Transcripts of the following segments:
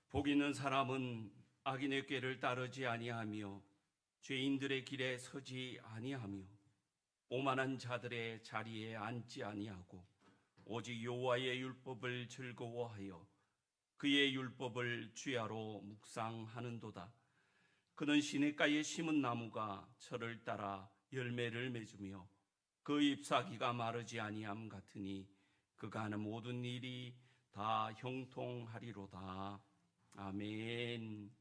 복 있는 사람은 악인의 꾀를 따르지 아니하며 죄인들의 길에 서지 아니하며 오만한 자들의 자리에 앉지 아니하고 오직 여호와의 율법을 즐거워하여 그의 율법을 주야로 묵상하는도다. 그는 시냇가에 심은 나무가 철을 따라 열매를 맺으며 그 잎사귀가 마르지 아니함 같으니 그가 하는 모든 일이 다 형통하리로다. 아멘.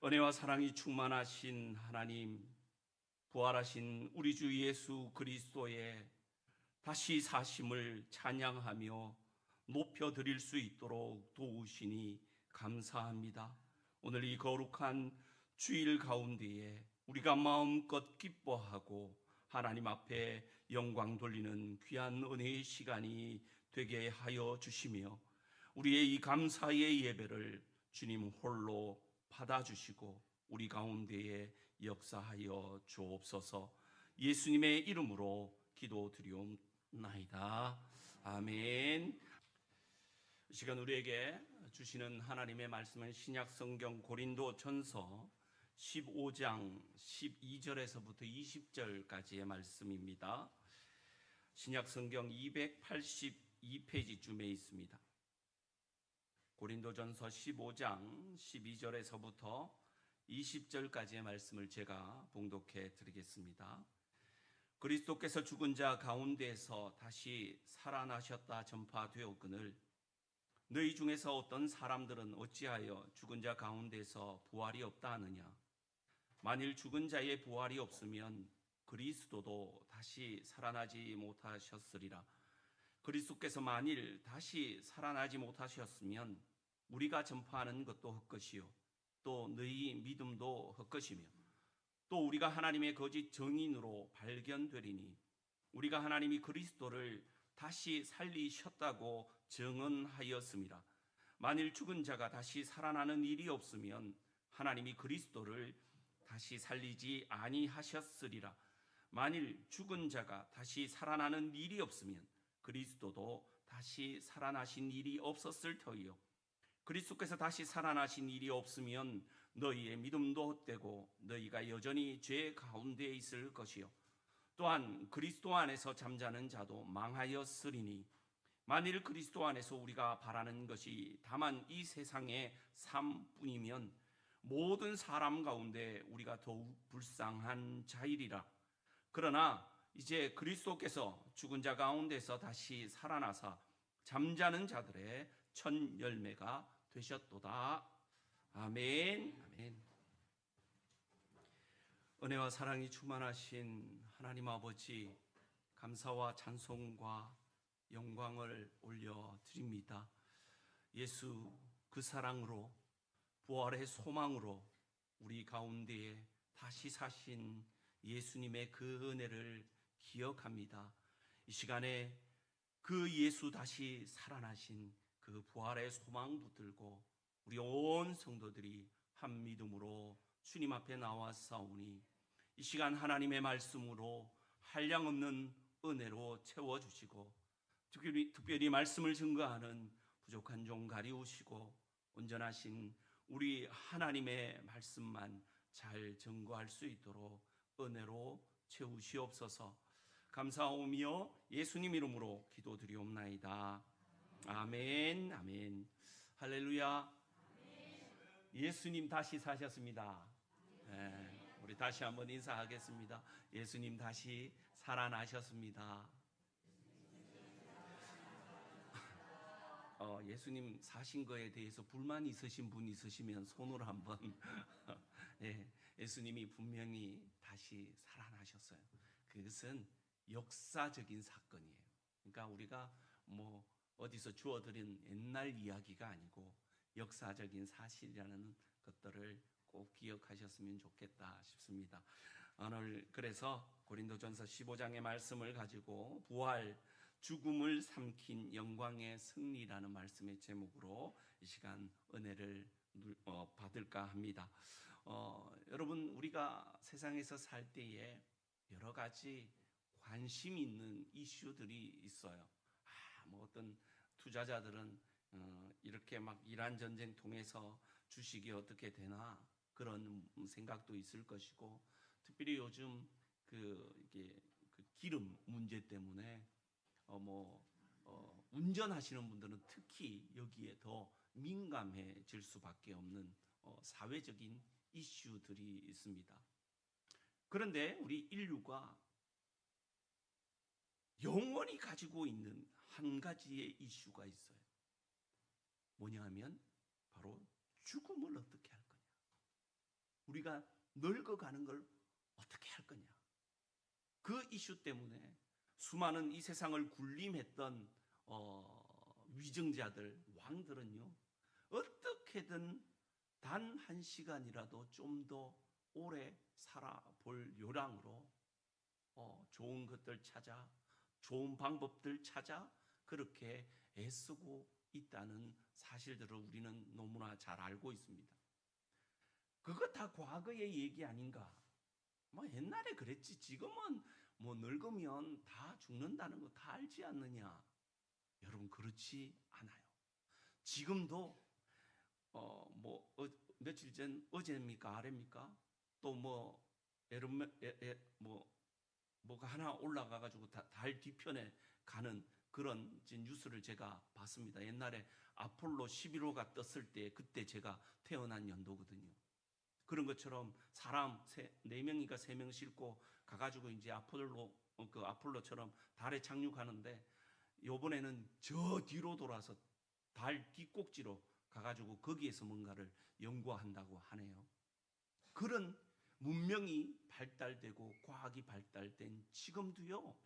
은혜와 사랑이 충만하신 하나님, 부활하신 우리 주 예수 그리스도의 다시 사심을 찬양하며 높여드릴 수 있도록 도우시니 감사합니다. 오늘 이 거룩한 주일 가운데에 우리가 마음껏 기뻐하고 하나님 앞에 영광 돌리는 귀한 은혜의 시간이 되게 하여 주시며 우리의 이 감사의 예배를 주님 홀로 받아주시고 우리 가운데에 역사하여 주옵소서. 예수님의 이름으로 기도드리옵나이다. 아멘. 이 시간 우리에게 주시는 하나님의 말씀은 신약성경 고린도전서 15장 12절에서부터 20절까지의 말씀입니다. 신약성경 282페이지쯤에 있습니다. 고린도전서 15장 12절에서부터 20절까지의 말씀을 제가 봉독해 드리겠습니다. 그리스도께서 죽은 자 가운데서 다시 살아나셨다 전파되었거늘 너희 중에서 어떤 사람들은 어찌하여 죽은 자 가운데서 부활이 없다 하느냐? 만일 죽은 자의 부활이 없으면 그리스도도 다시 살아나지 못하셨으리라. 그리스도께서 만일 다시 살아나지 못하셨으면 우리가 전파하는 것도 헛것이요 또 너희 믿음도 헛것이며 또 우리가 하나님의 거짓 증인으로 발견되리니 우리가 하나님이 그리스도를 다시 살리셨다고 증언하였습니다. 만일 죽은 자가 다시 살아나는 일이 없으면 하나님이 그리스도를 다시 살리지 아니하셨으리라. 만일 죽은 자가 다시 살아나는 일이 없으면 그리스도도 다시 살아나신 일이 없었을 터이요 그리스도께서 다시 살아나신 일이 없으면 너희의 믿음도 헛되고 너희가 여전히 죄 가운데 있을 것이요 또한 그리스도 안에서 잠자는 자도 망하였으리니 만일 그리스도 안에서 우리가 바라는 것이 다만 이 세상의 삶뿐이면 모든 사람 가운데 우리가 더욱 불쌍한 자이리라. 그러나 이제 그리스도께서 죽은 자 가운데서 다시 살아나사 잠자는 자들의 첫 열매가 되셨도다. 아멘. 아멘. 은혜와 사랑이 충만하신 하나님 아버지, 감사와 찬송과 영광을 올려드립니다. 예수 그 사랑으로 부활의 소망으로 우리 가운데에 다시 사신 예수님의 그 은혜를 기억합니다. 이 시간에 그 예수 다시 살아나신 그 부활의 소망 붙들고 우리 온 성도들이 한 믿음으로 주님 앞에 나와싸우니 이 시간 하나님의 말씀으로 한량없는 은혜로 채워주시고 특별히 말씀을 증거하는 부족한 종 가리우시고 온전하신 우리 하나님의 말씀만 잘 증거할 수 있도록 은혜로 채우시옵소서. 감사하오며 예수님 이름으로 기도드리옵나이다. 아멘. 아멘. 할렐루야. 예수님 다시 사셨습니다. 네, 우리 다시 한번 인사하겠습니다. 예수님 다시 살아나셨습니다. 예수님 사신 거에 대해서 불만 있으신 분 있으시면 손으로 한번 예수님이 분명히 다시 살아나셨어요. 그것은 역사적인 사건이에요. 그러니까 우리가 뭐 어디서 주워들인 옛날 이야기가 아니고 역사적인 사실이라는 것들을 꼭 기억하셨으면 좋겠다 싶습니다. 오늘 그래서 고린도전서 15장의 말씀을 가지고 부활, 죽음을 삼킨 영광의 승리라는 말씀의 제목으로 이 시간 은혜를 받을까 합니다. 여러분, 우리가 세상에서 살 때에 여러 가지 관심 있는 이슈들이 있어요. 뭐 어떤 투자자들은 이렇게 막 이란 전쟁 통해서 주식이 어떻게 되나 그런 생각도 있을 것이고, 특별히 요즘 이게 기름 문제 때문에 운전하시는 분들은 특히 여기에 더 민감해질 수밖에 없는 사회적인 이슈들이 있습니다. 그런데 우리 인류가 영원히 가지고 있는 한 가지의 이슈가 있어요. 뭐냐 하면 바로 죽음을 어떻게 할 거냐. 우리가 늙어가는 걸 어떻게 할 거냐. 그 이슈 때문에 수많은 이 세상을 군림했던 위정자들, 왕들은요, 어떻게든 단 한 시간이라도 좀 더 오래 살아볼 요량으로 좋은 것들 찾아, 좋은 방법들 찾아 그렇게 애쓰고 있다는 사실들을 우리는 너무나 잘 알고 있습니다. 그거 다 과거의 얘기 아닌가? 옛날에 그랬지. 지금은 늙으면 다 죽는다는 거 다 알지 않느냐? 여러분, 그렇지 않아요. 지금도 며칠 전 어제입니까 아래입니까? 또 뭐가 하나 올라가 가지고 달 뒤편에 가는 그런 뉴스를 제가 봤습니다. 옛날에 아폴로 11호가 떴을 때 그때 제가 태어난 연도거든요. 그런 것처럼 사람 4명인가 3명 싣고 가가지고 이제 아폴로처럼 달에 착륙하는데, 요번에는 저 뒤로 돌아서 달 뒷꼭지로 가가지고 거기에서 뭔가를 연구한다고 하네요. 그런 문명이 발달되고 과학이 발달된 지금도요,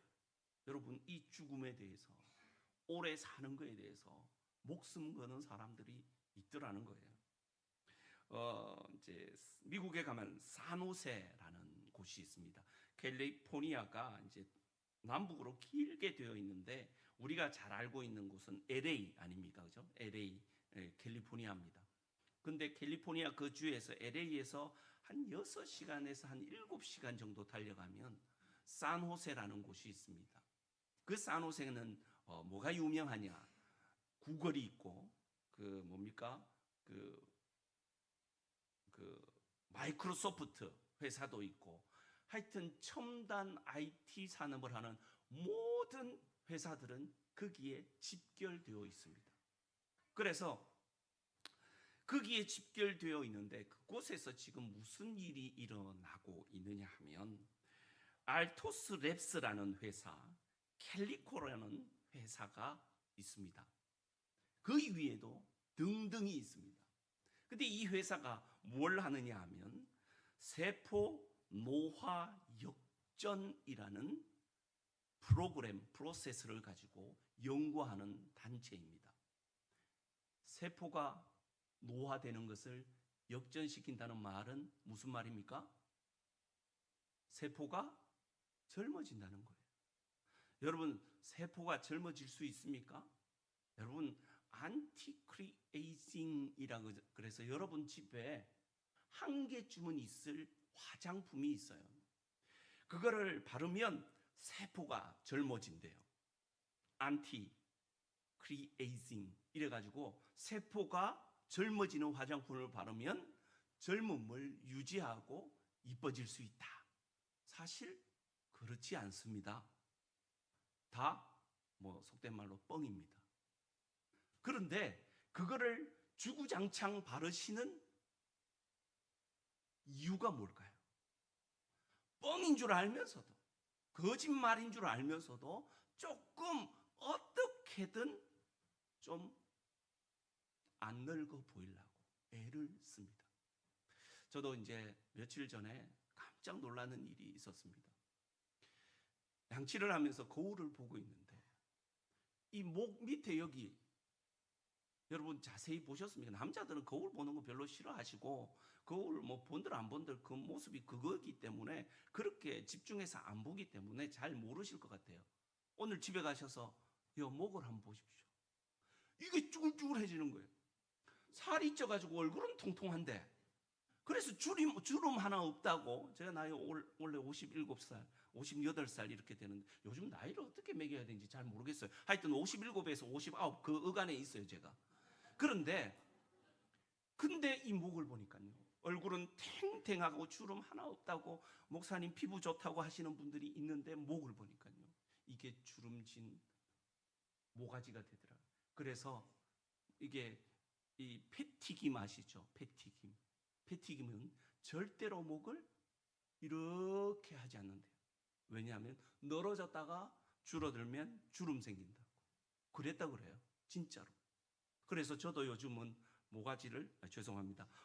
여러분, 이 죽음에 대해서, 오래 사는 거에 대해서 목숨 거는 사람들이 있더라는 거예요. 이제 미국에 가면 산호세라는 곳이 있습니다. 캘리포니아가 이제 남북으로 길게 되어 있는데, 우리가 잘 알고 있는 곳은 LA 아닙니까? 그죠? LA, 캘리포니아입니다. 근데 캘리포니아 그 주에서 LA에서 한 6시간에서 한 7시간 정도 달려가면 산호세라는 곳이 있습니다. 그 산호세는 뭐가 유명하냐? 구글이 있고, 마이크로소프트 회사도 있고, 하여튼 첨단 IT 산업을 하는 모든 회사들은 거기에 집결되어 있습니다. 그래서 거기에 집결되어 있는데, 그곳에서 지금 무슨 일이 일어나고 있느냐 하면, 알토스 랩스라는 회사, 캘리코라는 회사가 있습니다. 그 위에도 등등이 있습니다. 근데 이 회사가 뭘 하느냐 하면 세포 노화 역전이라는 프로세스를 가지고 연구하는 단체입니다. 세포가 노화되는 것을 역전시킨다는 말은 무슨 말입니까? 세포가 젊어진다는 거예요. 여러분, 세포가 젊어질 수 있습니까? 여러분, 안티크리에이징이라고 그래서 여러분 집에 한 개쯤은 있을 화장품이 있어요. 그거를 바르면 세포가 젊어진대요. 안티크리에이징 이래가지고 세포가 젊어지는 화장품을 바르면 젊음을 유지하고 이뻐질 수 있다. 사실 그렇지 않습니다. 다 속된 말로 뻥입니다. 그런데 그거를 주구장창 바르시는 이유가 뭘까요? 뻥인 줄 알면서도, 거짓말인 줄 알면서도 조금 어떻게든 좀 안 늙어 보이려고 애를 씁니다. 저도 이제 며칠 전에 깜짝 놀라는 일이 있었습니다. 양치를 하면서 거울을 보고 있는데 이 목 밑에 여기, 여러분 자세히 보셨습니까? 남자들은 거울 보는 거 별로 싫어하시고, 거울 본들 안 본들 그 모습이 그거기 때문에 그렇게 집중해서 안 보기 때문에 잘 모르실 것 같아요. 오늘 집에 가셔서 이 목을 한번 보십시오. 이게 쭈글쭈글해지는 거예요. 살이 쪄가지고 얼굴은 통통한데, 그래서 주름 하나 없다고, 제가 나이 원래 57살, 58살 이렇게 되는데, 요즘 나이를 어떻게 매겨야 되는지 잘 모르겠어요. 하여튼 57에서 59 그 어간에 있어요, 제가. 근데 이 목을 보니까요, 얼굴은 탱탱하고 주름 하나 없다고, 목사님 피부 좋다고 하시는 분들이 있는데 목을 보니까요, 이게 주름진 모가지가 되더라. 그래서 이게 이 패티김 아시죠? 패티김은 절대로 목을 이렇게 하지 않는데요. 왜냐하면 늘어졌다가 줄어들면 주름 생긴다고. 그랬다 그래요. 진짜로. 그래서 저도 요즘은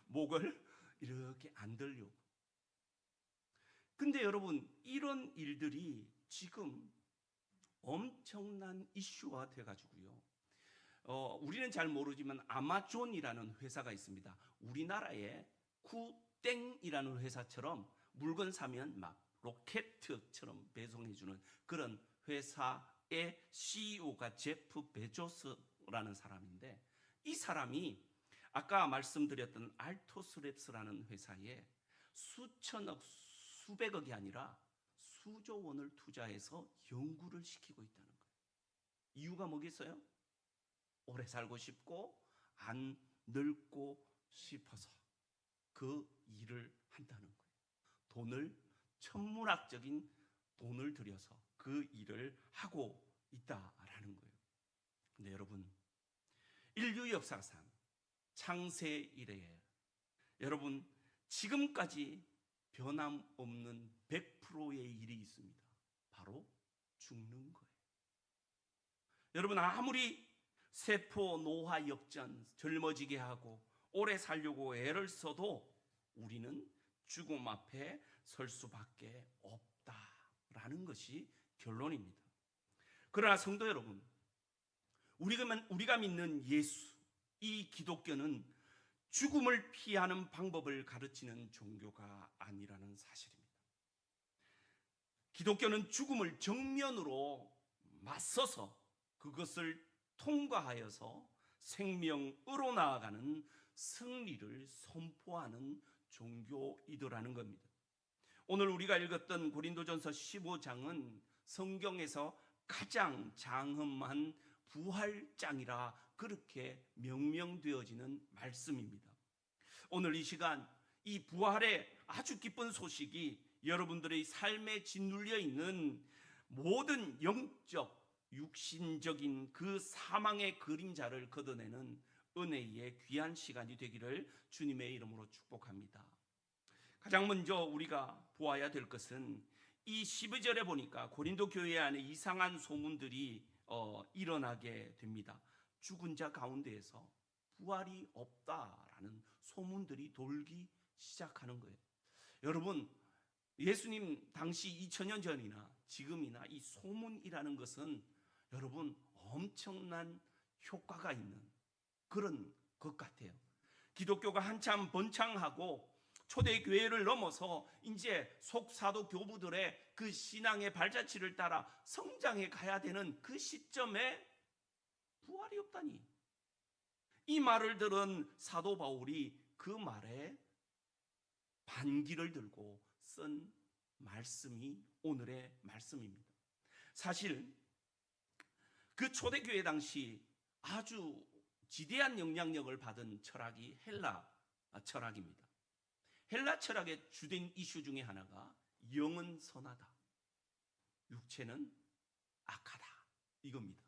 목을 이렇게 안 들려고. 근데 여러분, 이런 일들이 지금 엄청난 이슈화 돼가지고요. 우리는 잘 모르지만 아마존이라는 회사가 있습니다. 우리나라의 쿠땡이라는 회사처럼 물건 사면 막 로켓처럼 배송해주는 그런 회사의 CEO가 제프 베조스라는 사람인데, 이 사람이 아까 말씀드렸던 알토스랩스라는 회사에 수천억, 수백억이 아니라 수조 원을 투자해서 연구를 시키고 있다는 거예요. 이유가 뭐겠어요? 오래 살고 싶고 안 늙고 싶어서 그 일을 한다는 거예요. 천문학적인 돈을 들여서 그 일을 하고 있다라는 거예요. 근데 여러분, 인류 역사상 창세 이래에 여러분, 지금까지 변함없는 100%의 일이 있습니다. 바로 죽는 거예요. 여러분, 아무리 세포 노화 역전 젊어지게 하고 오래 살려고 애를 써도 우리는 죽음 앞에 설 수밖에 없다라는 것이 결론입니다. 그러나 성도 여러분, 우리가 믿는 예수, 이 기독교는 죽음을 피하는 방법을 가르치는 종교가 아니라는 사실입니다. 기독교는 죽음을 정면으로 맞서서 그것을 통과하여서 생명으로 나아가는 승리를 선포하는 종교이더라는 겁니다. 오늘 우리가 읽었던 고린도전서 15장은 성경에서 가장 장엄한 부활장이라 그렇게 명명되어지는 말씀입니다. 오늘 이 시간 이 부활의 아주 기쁜 소식이 여러분들의 삶에 짓눌려 있는 모든 영적, 육신적인 그 사망의 그림자를 걷어내는 은혜의 귀한 시간이 되기를 주님의 이름으로 축복합니다. 가장 먼저 우리가 보아야 될 것은 이 12절에 보니까 고린도 교회 안에 이상한 소문들이 일어나게 됩니다. 죽은 자 가운데에서 부활이 없다라는 소문들이 돌기 시작하는 거예요. 여러분, 예수님 당시 2000년 전이나 지금이나 이 소문이라는 것은 여러분 엄청난 효과가 있는 그런 것 같아요. 기독교가 한참 번창하고 초대교회를 넘어서 이제 속사도 교부들의 그 신앙의 발자취를 따라 성장해 가야 되는 그 시점에 부활이 없다니. 이 말을 들은 사도 바울이 그 말에 반기를 들고 쓴 말씀이 오늘의 말씀입니다. 사실 그 초대교회 당시 아주 지대한 영향력을 받은 철학이 헬라 철학입니다. 헬라 철학의 주된 이슈 중에 하나가 영은 선하다, 육체는 악하다 이겁니다.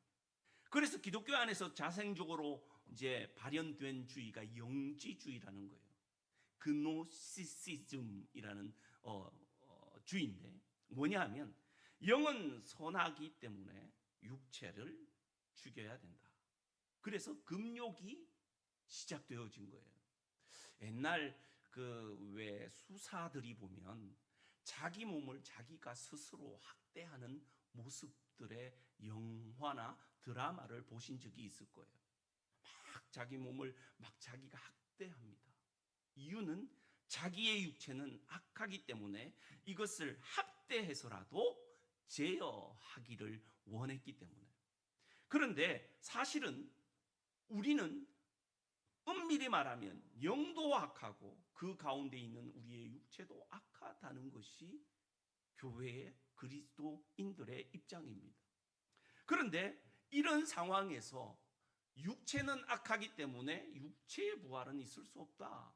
그래서 기독교 안에서 자생적으로 이제 발현된 주의가 영지주의라는 거예요. 그노시시즘이라는 주의인데 뭐냐 하면 영은 선하기 때문에 육체를 죽여야 된다. 그래서 금욕이 시작되어진 거예요. 옛날 그 왜 수사들이 보면 자기 몸을 자기가 스스로 학대하는 모습들의 영화나 드라마를 보신 적이 있을 거예요. 막 자기 몸을 막 자기가 학대합니다. 이유는 자기의 육체는 악하기 때문에 이것을 학대해서라도 제어하기를 원했기 때문에. 그런데 사실은 우리는 엄밀히 말하면 영도 악하고 그 가운데 있는 우리의 육체도 악하다는 것이 교회의 그리스도인들의 입장입니다. 그런데 이런 상황에서 육체는 악하기 때문에 육체의 부활은 있을 수 없다.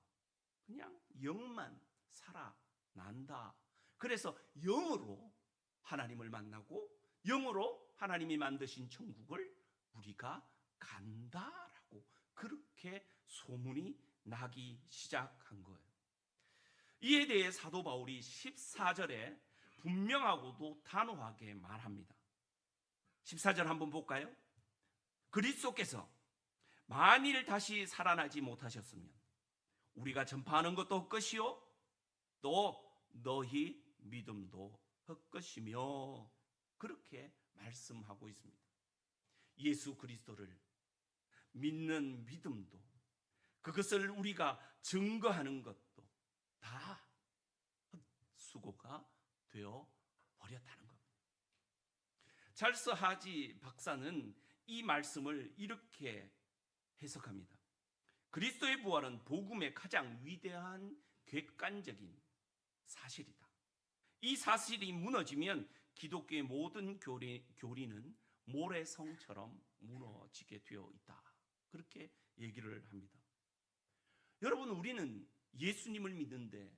그냥 영만 살아난다. 그래서 영으로 하나님을 만나고 영으로 하나님이 만드신 천국을 우리가 간다라고 그렇게 소문이 나기 시작한 거예요. 이에 대해 사도 바울이 14절에 분명하고도 단호하게 말합니다. 14절 한번 볼까요? 그리스도께서 만일 다시 살아나지 못하셨으면 우리가 전파하는 것도 헛것이요 또 너희 믿음도 헛것이며 그렇게 말씀하고 있습니다. 예수 그리스도를 믿는 믿음도 그것을 우리가 증거하는 것도 다 헛수고가 되어 버렸다는 겁니다. 찰스 하지 박사는 이 말씀을 이렇게 해석합니다. 그리스도의 부활은 복음의 가장 위대한 객관적인 사실이다. 이 사실이 무너지면 기독교의 모든 교리는 모래성처럼 무너지게 되어 있다. 그렇게 얘기를 합니다. 여러분, 우리는 예수님을 믿는데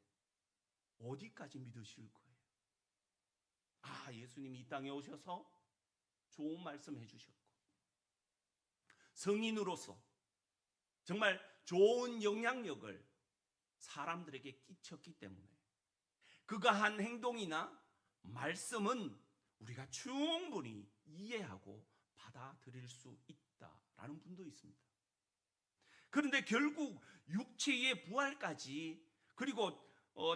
어디까지 믿으실 거예요? 예수님이 이 땅에 오셔서 좋은 말씀 해주셨고 성인으로서 정말 좋은 영향력을 사람들에게 끼쳤기 때문에 그가 한 행동이나 말씀은 우리가 충분히 이해하고 받아들일 수 있다라는 분도 있습니다. 그런데 결국 육체의 부활까지 그리고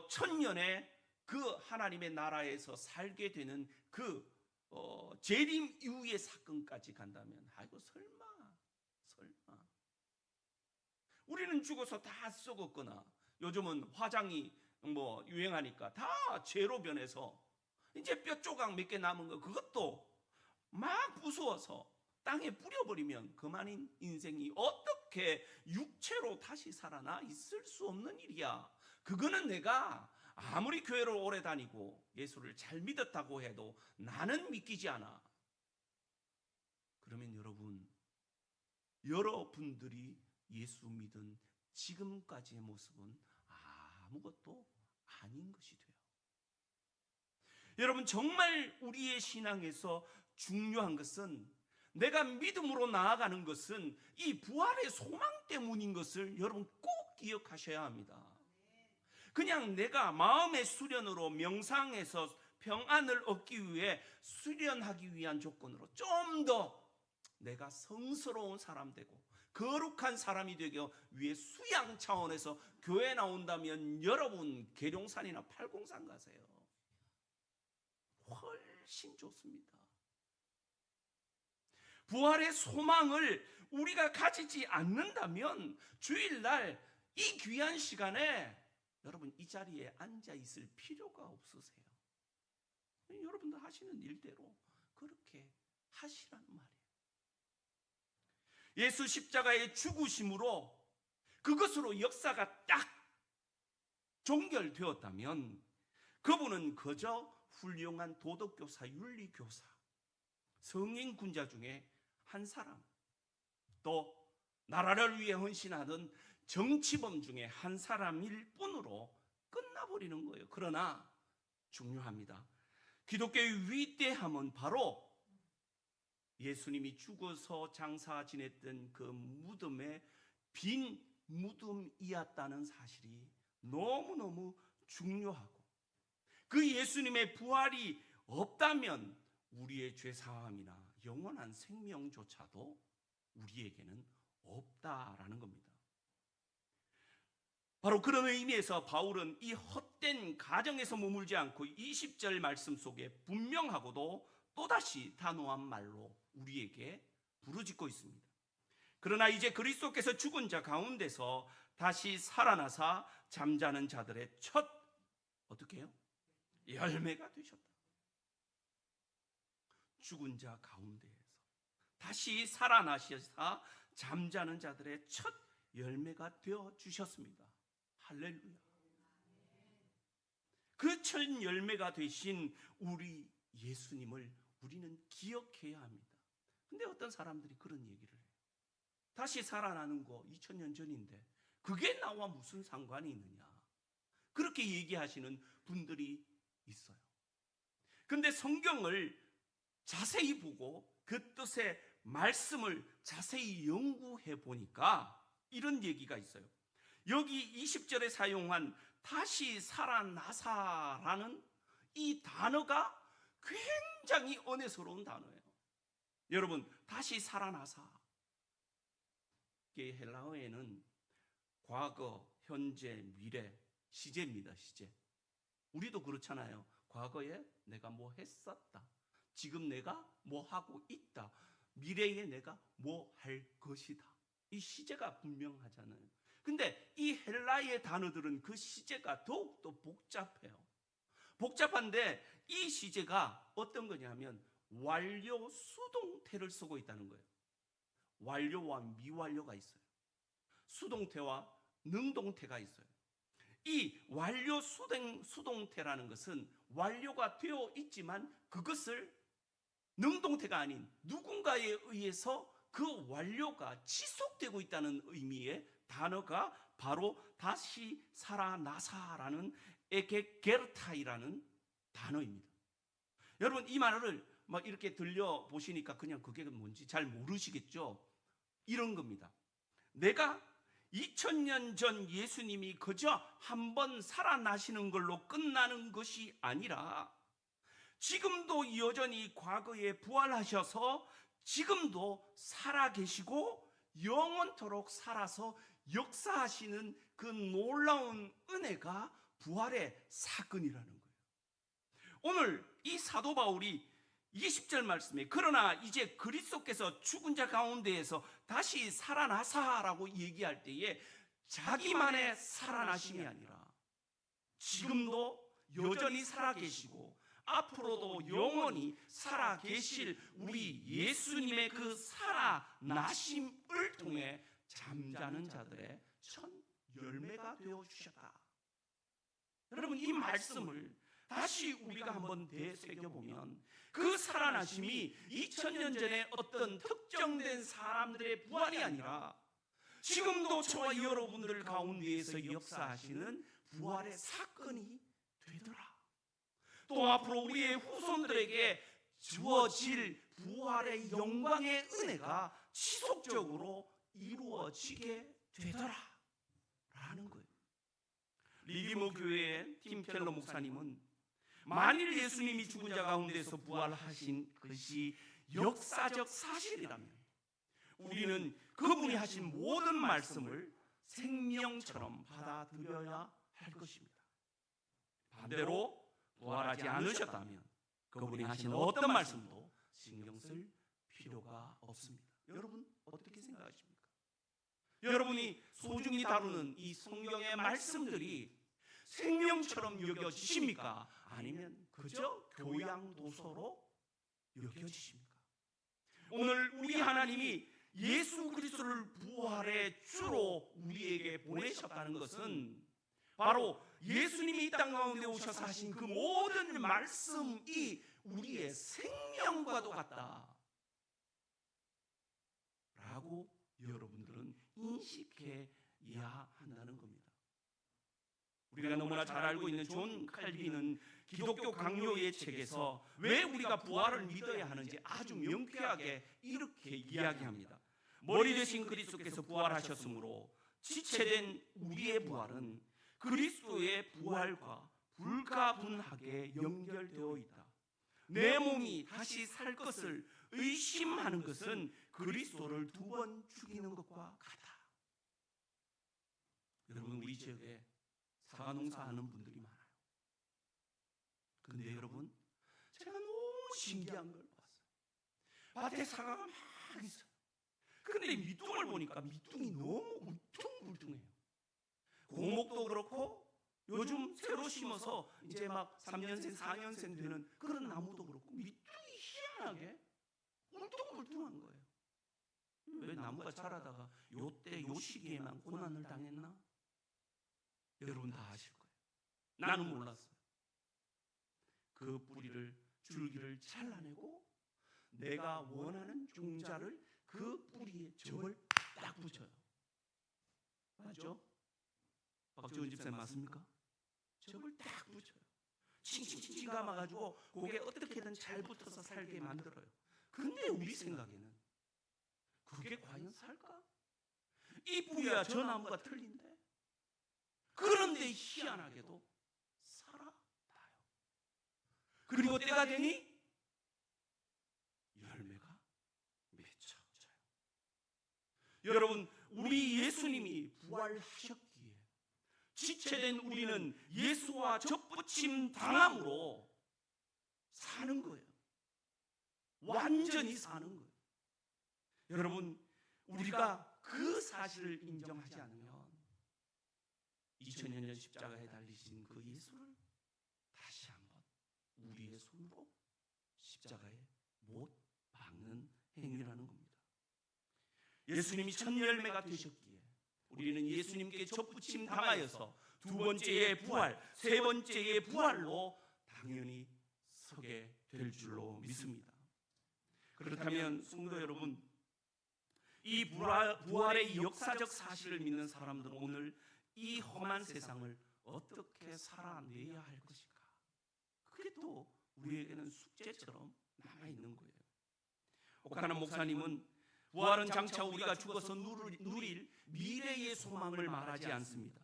천년의 그 하나님의 나라에서 살게 되는 그 재림 이후의 사건까지 간다면 설마 우리는 죽어서 다 썩었거나 요즘은 화장이 유행하니까 다 재로 변해서 이제 뼈 조각 몇 개 남은 거 그것도 막 부수어서 땅에 뿌려버리면 그만인 인생이 어떻게 육체로 다시 살아나 있을 수 없는 일이야. 그거는 내가 아무리 교회를 오래 다니고 예수를 잘 믿었다고 해도 나는 믿기지 않아. 그러면 여러분들이 예수 믿은 지금까지의 모습은 아무것도 아닌 것이 돼요. 여러분, 정말 우리의 신앙에서 중요한 것은 내가 믿음으로 나아가는 것은 이 부활의 소망 때문인 것을 여러분 꼭 기억하셔야 합니다. 그냥 내가 마음의 수련으로 명상해서 평안을 얻기 위해 수련하기 위한 조건으로 좀 더 내가 성스러운 사람 되고 거룩한 사람이 되기 위해 수양 차원에서 교회 나온다면 여러분 계룡산이나 팔공산 가세요. 훨씬 좋습니다. 부활의 소망을 우리가 가지지 않는다면 주일날 이 귀한 시간에 여러분 이 자리에 앉아 있을 필요가 없으세요. 여러분들 하시는 일대로 그렇게 하시라는 말이에요. 예수 십자가의 죽으심으로 그것으로 역사가 딱 종결되었다면 그분은 그저 훌륭한 도덕교사, 윤리교사, 성인 군자 중에 한 사람, 또 나라를 위해 헌신하던 정치범 중에 한 사람일 뿐으로 끝나버리는 거예요. 그러나 중요합니다. 기독교의 위대함은 바로 예수님이 죽어서 장사 지냈던 그 무덤의 빈 무덤이었다는 사실이 너무너무 중요하고 그 예수님의 부활이 없다면 우리의 죄사함이나 영원한 생명조차도 우리에게는 없다라는 겁니다. 바로 그런 의미에서 바울은 이 헛된 가정에서 머물지 않고 20절 말씀 속에 분명하고도 또다시 단호한 말로 우리에게 부르짖고 있습니다. 그러나 이제 그리스도께서 죽은 자 가운데서 다시 살아나사 잠자는 자들의 첫 어떻게 해요? 열매가 되셨다. 죽은 자 가운데에서 다시 살아나셔서 잠자는 자들의 첫 열매가 되어 주셨습니다. 할렐루야. 그 첫 열매가 되신 우리 예수님을 우리는 기억해야 합니다. 근데 어떤 사람들이 그런 얘기를 해요. 다시 살아나는 거 2000년 전인데 그게 나와 무슨 상관이 있느냐, 그렇게 얘기하시는 분들이 있어요. 근데 성경을 자세히 보고 그 뜻의 말씀을 자세히 연구해 보니까 이런 얘기가 있어요. 여기 20절에 사용한 다시 살아나사라는 이 단어가 굉장히 은혜스러운 단어예요. 여러분, 다시 살아나사, 이게 헬라어에는 과거, 현재, 미래, 시제입니다. 시제. 우리도 그렇잖아요. 과거에 내가 뭐 했었다, 지금 내가 뭐 하고 있다, 미래에 내가 뭐 할 것이다. 이 시제가 분명하잖아요. 근데 이 헬라의 단어들은 그 시제가 더욱더 복잡해요. 복잡한데 이 시제가 어떤 거냐면 완료 수동태를 쓰고 있다는 거예요. 완료와 미완료가 있어요. 수동태와 능동태가 있어요. 이 완료 수동태라는 것은 완료가 되어 있지만 그것을 능동태가 아닌 누군가에 의해서 그 완료가 지속되고 있다는 의미의 단어가 바로 다시 살아나사라는 에게게르타이라는 단어입니다. 여러분, 이 말을 막 이렇게 들려보시니까 그냥 그게 뭔지 잘 모르시겠죠? 이런 겁니다. 내가 2000년 전 예수님이 그저 한번 살아나시는 걸로 끝나는 것이 아니라 지금도 여전히 과거에 부활하셔서 지금도 살아계시고 영원토록 살아서 역사하시는 그 놀라운 은혜가 부활의 사건이라는 거예요. 오늘 이 사도 바울이 20절 말씀에 그러나 이제 그리스도께서 죽은 자 가운데에서 다시 살아나사라고 얘기할 때에 자기만의 살아나심이 아니라 지금도 여전히 살아계시고 앞으로도 영원히 살아계실 우리 예수님의 그 살아나심을 통해 잠자는 자들의 첫 열매가 되어주셨다. 여러분, 이 말씀을 다시 우리가 한번 되새겨보면 그 살아나심이 2000년 전에 어떤 특정된 사람들의 부활이 아니라 지금도 저와 여러분들 가운데에서 역사하시는 부활의 사건이 되더라. 또 앞으로 우리의 후손들에게 주어질 부활의 영광의 은혜가 지속적으로 이루어지게 되더라 라는 거예요. 리디머 교회의 팀 켈러 목사님은 만일 예수님이 죽은 자 가운데서 부활하신 것이 역사적 사실이라면 우리는 그분이 하신 모든 말씀을 생명처럼 받아들여야 할 것입니다. 반대로 부활하지 않으셨다면 그분이 하신 어떤 말씀도 신경 쓸 필요가 없습니다. 여러분, 어떻게 생각하십니까? 여러분이 소중히 다루는 이 성경의 말씀들이 생명처럼 여겨지십니까? 아니면 그저 교양도서로 여겨지십니까? 오늘 우리 하나님이 예수 그리스도를 부활의 주로 우리에게 보내셨다는 것은 바로 예수님이 이 땅 가운데 오셔서 하신 그 모든 말씀이 우리의 생명과도 같다 라고 여러분들은 인식해야 한다는 겁니다. 우리가 너무나 잘 알고 있는 존 칼빈은 기독교 강요의 책에서 왜 우리가 부활을 믿어야 하는지 아주 명쾌하게 이렇게 이야기합니다. 머리 되신 그리스도께서 부활하셨으므로 지체된 우리의 부활은 그리스도의 부활과 불가분하게 연결되어 있다. 내 몸이 다시 살 것을 의심하는 것은 그리스도를 2번 죽이는 것과 같다. 여러분, 우리 지역에 사과 농사하는 분들이 많아요. 그런데 여러분, 제가 너무 신기한 걸 봤어요. 밭에 사과가 막 있어요. 그런데 밑둥을 보니까 밑둥이 너무 울퉁불퉁해요. 고목도 그렇고 요즘 새로 심어서 이제 막 3년생, 4년생 되는 그런 나무도 그렇고 밑둥이 희한하게 울퉁불퉁한 거예요. 왜 나무가 자라다가 요때 요 시기에만 고난을 당했나? 여러분 다 아실 거예요. 나는 몰랐어요. 그 뿌리를, 줄기를 잘라내고 내가 원하는 종자를 그 뿌리에 접을 딱 딱 붙여요. 맞죠? 박지원 집사님 맞습니까? 접을 딱 붙여요. 칭칭칭칭 감아가지고 그게 어떻게든 잘 붙어서 살게 만들어요. 근데 우리 생각에는 그게 과연 살까? 이 뿌리야 저 나무가 틀린데? 그런데 희한하게도 살아나요. 그리고 때가 되니 열매가 맺혀져요. 여러분, 우리 예수님이 부활하셨기에 지체된 우리는 예수와 접붙임 당함으로 사는 거예요. 완전히 사는 거예요. 여러분, 우리가 그 사실을 인정하지 않으면 2000년 전 십자가에 달리신 그 예수를 다시 한번 우리의 손으로 십자가에 못 박는 행위라는 겁니다. 예수님이 첫 열매가 되셨기에 우리는 예수님께 접붙임 당하여서 두 번째의 부활, 세 번째의 부활로 당연히 서게 될 줄로 믿습니다. 그렇다면 성도 여러분, 이 부활의 역사적 사실을 믿는 사람들은 오늘 이 험한 세상을 어떻게 살아내야 할 것인가? 그게 또 우리에게는 숙제처럼 남아있는 거예요. 오카나 목사님은 부활은 장차 우리가 죽어서 누릴 미래의 소망을 말하지 않습니다.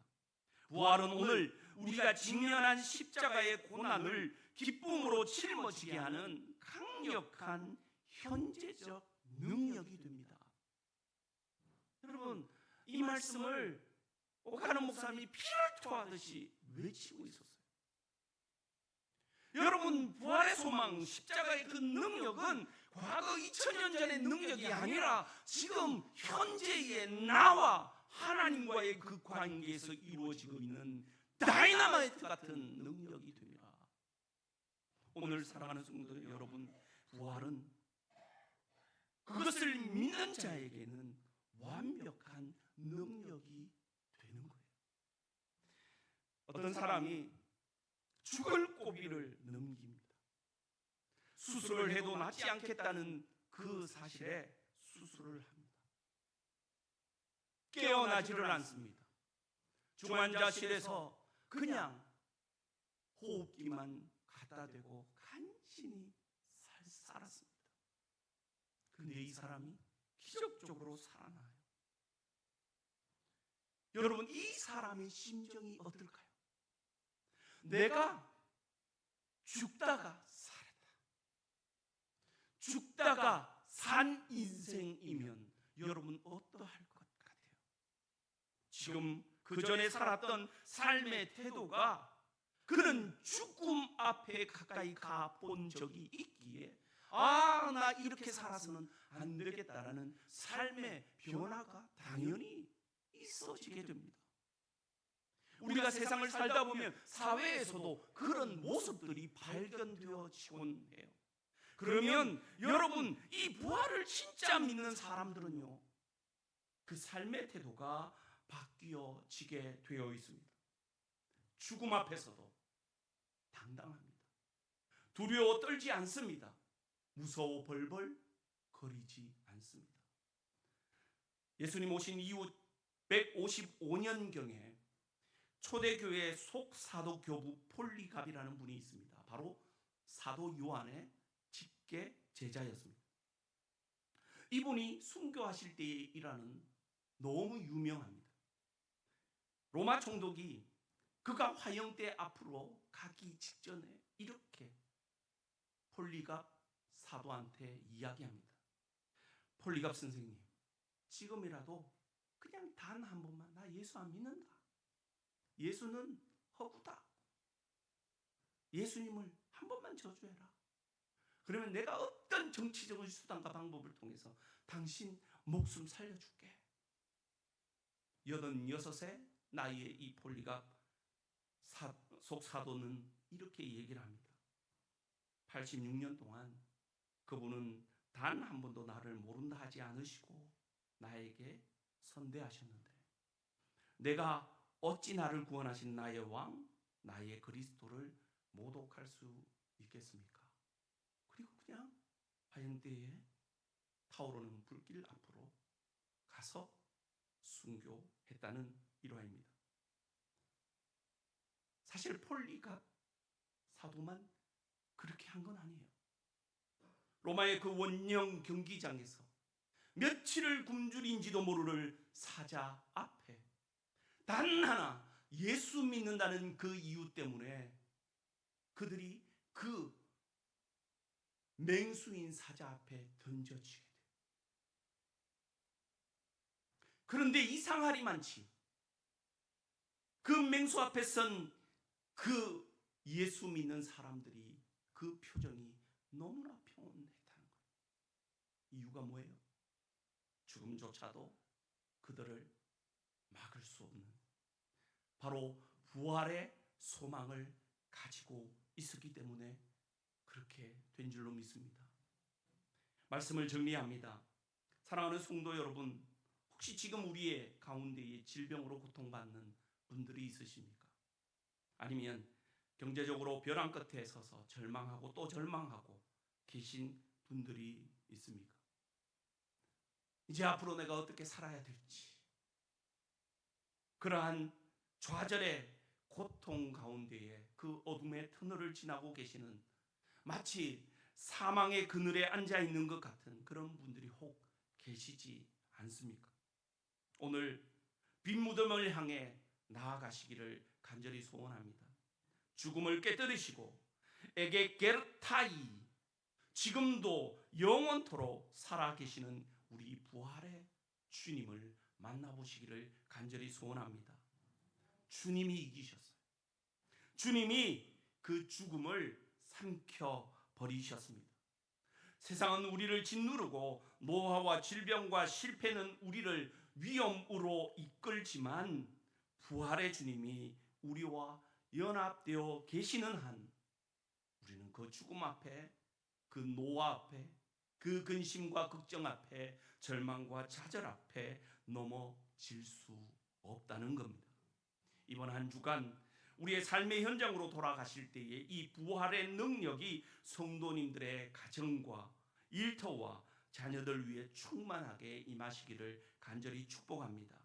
부활은 오늘 우리가 직면한 십자가의 고난을 기쁨으로 짊어지게 하는 강력한 현재적 능력이 됩니다. 여러분, 이 말씀을 오카노 목사님이 피를 토하듯이 외치고 있었어요. 여러분, 부활의 소망, 십자가의 그 능력은 과거 2000년 전의 능력이 아니라 지금 현재의 나와 하나님과의 그 관계에서 이루어지고 있는 다이너마이트 같은 능력이 됩니다. 오늘 사랑하는 성도 여러분, 부활은 그것을 믿는 자에게는 완벽한 능력이 되는 거예요. 어떤 사람이 죽을 고비를 넘깁니다. 수술을 해도 낫지 않겠다는 그 사실에 수술을 합니다. 깨어나지를 않습니다. 중환자실에서 그냥 호흡기만 갖다 대고 간신히 살았습니다. 근데 이 사람이 기적적으로 살아나요. 여러분, 이 사람의 심정이 어떨까요? 내가 죽다가 살았다. 죽다가 산 인생이면 여러분 어떠할 것 같아요? 지금 그 전에 살았던 삶의 태도가 그는 죽음 앞에 가까이 가본 적이 있기에 나 이렇게 살아서는 안 되겠다라는 삶의 변화가 당연히 있어지게 됩니다. 우리가 세상을 살다 보면 사회에서도 그런 모습들이 발견되어지곤 해요. 그러면 여러분, 이 부활을 진짜 믿는 사람들은요, 그 삶의 태도가 바뀌어지게 되어 있습니다. 죽음 앞에서도 당당합니다. 두려워 떨지 않습니다. 무서워 벌벌 거리지 않습니다. 예수님 오신 이후 155년경에 초대교회 속사도 교부 폴리갑이라는 분이 있습니다. 바로 사도 요한의 직계 제자였습니다. 이분이 순교하실 때의 일화는 너무 유명합니다. 로마 총독이 그가 화형대 앞으로 가기 직전에 이렇게 폴리갑 사도한테 이야기합니다. 폴리갑 선생님, 지금이라도 그냥 단 한 번만 나 예수 안 믿는다. 예수는 허구다. 예수님을 한 번만 저주해라. 그러면 내가 어떤 정치적인 수단과 방법을 통해서 당신 목숨 살려줄게. 86세 나이의 이 폴리갑 속사도는 이렇게 얘기를 합니다. 86년 동안 그분은 단 한 번도 나를 모른다 하지 않으시고 나에게 선대하셨는데 내가 어찌 나를 구원하신 나의 왕, 나의 그리스도를 모독할 수 있겠습니까? 그리고 그냥 화형대에 타오르는 불길 앞으로 가서 순교했다는 일화입니다. 사실 폴리가 사도만 그렇게 한 건 아니에요. 로마의 그 원형 경기장에서 며칠을 굶주린지도 모를 사자 앞에 단 하나 예수 믿는다는 그 이유 때문에 그들이 그 맹수인 사자 앞에 던져지게 돼요. 그런데 이상하리만치 그 맹수 앞에 선 그 예수 믿는 사람들이 그 표정이 너무나 평온했다는 거예요. 이유가 뭐예요? 죽음조차도 그들을 막을 수 없는 바로 부활의 소망을 가지고 있었기 때문에 그렇게 된 줄로 믿습니다. 말씀을 정리합니다. 사랑하는 성도 여러분, 혹시 지금 우리의 가운데에 질병으로 고통받는 분들이 있으십니까? 아니면 경제적으로 벼랑 끝에 서서 절망하고 또 절망하고 계신 분들이 있습니까? 이제 앞으로 내가 어떻게 살아야 될지, 그러한 좌절의 고통 가운데에 그 어둠의 터널을 지나고 계시는, 마치 사망의 그늘에 앉아 있는 것 같은 그런 분들이 혹 계시지 않습니까? 오늘 빈 무덤을 향해 나아가시기를 간절히 소원합니다. 죽음을 깨뜨리시고 에게 게르타이, 지금도 영원토록 살아계시는 우리 부활의 주님을 만나보시기를 간절히 소원합니다. 주님이 이기셨어요. 주님이 그 죽음을 삼켜버리셨습니다. 세상은 우리를 짓누르고 노화와 질병과 실패는 우리를 위험으로 이끌지만 부활의 주님이 우리와 연합되어 계시는 한 우리는 그 죽음 앞에, 그 노화 앞에, 그 근심과 걱정 앞에, 절망과 좌절 앞에 넘어질 수 없다는 겁니다. 이번 한 주간 우리의 삶의 현장으로 돌아가실 때에 이 부활의 능력이 성도님들의 가정과 일터와 자녀들 위해 충만하게 임하시기를 간절히 축복합니다.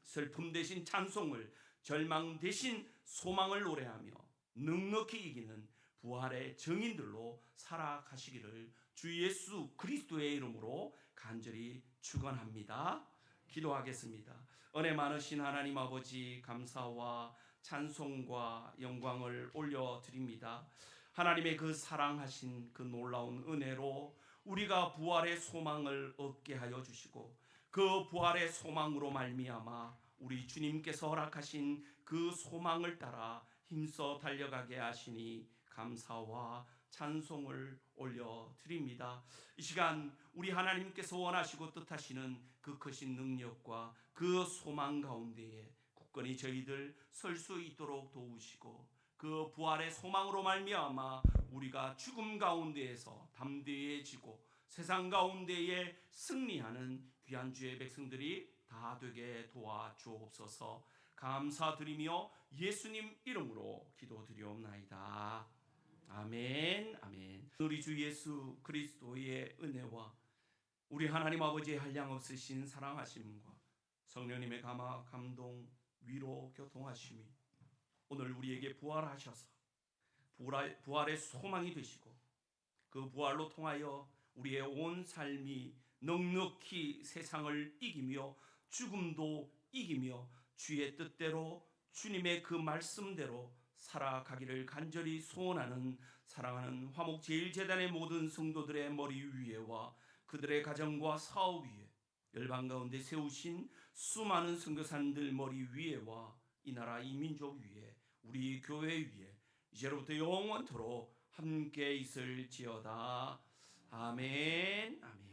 슬픔 대신 찬송을, 절망 대신 소망을 노래하며 넉넉히 이기는 부활의 증인들로 살아가시기를 주 예수 그리스도의 이름으로 간절히 축원합니다. 기도하겠습니다. 은혜 많으신 하나님 아버지, 감사와 찬송과 영광을 올려드립니다. 하나님의 그 사랑하신 그 놀라운 은혜로 우리가 부활의 소망을 얻게 하여 주시고, 그 부활의 소망으로 말미암아 우리 주님께서 허락하신 그 소망을 따라 힘써 달려가게 하시니 감사와 찬송을 올려드립니다. 이 시간 우리 하나님께서 원하시고 뜻하시는 그 크신 능력과 그 소망 가운데에 굳건히 저희들 설 수 있도록 도우시고, 그 부활의 소망으로 말미암아 우리가 죽음 가운데에서 담대해지고 세상 가운데에 승리하는 귀한 주의 백성들이 다 되게 도와주옵소서. 감사드리며 예수님 이름으로 기도드리옵나이다. 아멘, 아멘. 우리 주 예수 그리스도의 은혜와 우리 하나님 아버지의 한량없으신 사랑하심과 성령님의 감화, 감동, 위로, 교통하심이 오늘 우리에게 부활하셔서 부활의 소망이 되시고, 그 부활로 통하여 우리의 온 삶이 넉넉히 세상을 이기며 죽음도 이기며 주의 뜻대로 주님의 그 말씀대로 살아가기를 간절히 소원하는 사랑하는 화목제일재단의 모든 성도들의 머리 위에와 그들의 가정과 사업 위에, 열방 가운데 세우신 수많은 선교사님들 머리 위에와 이 나라 이 민족 위에, 우리 교회 위에 이제로부터 영원토록 함께 있을지어다. 아멘, 아멘.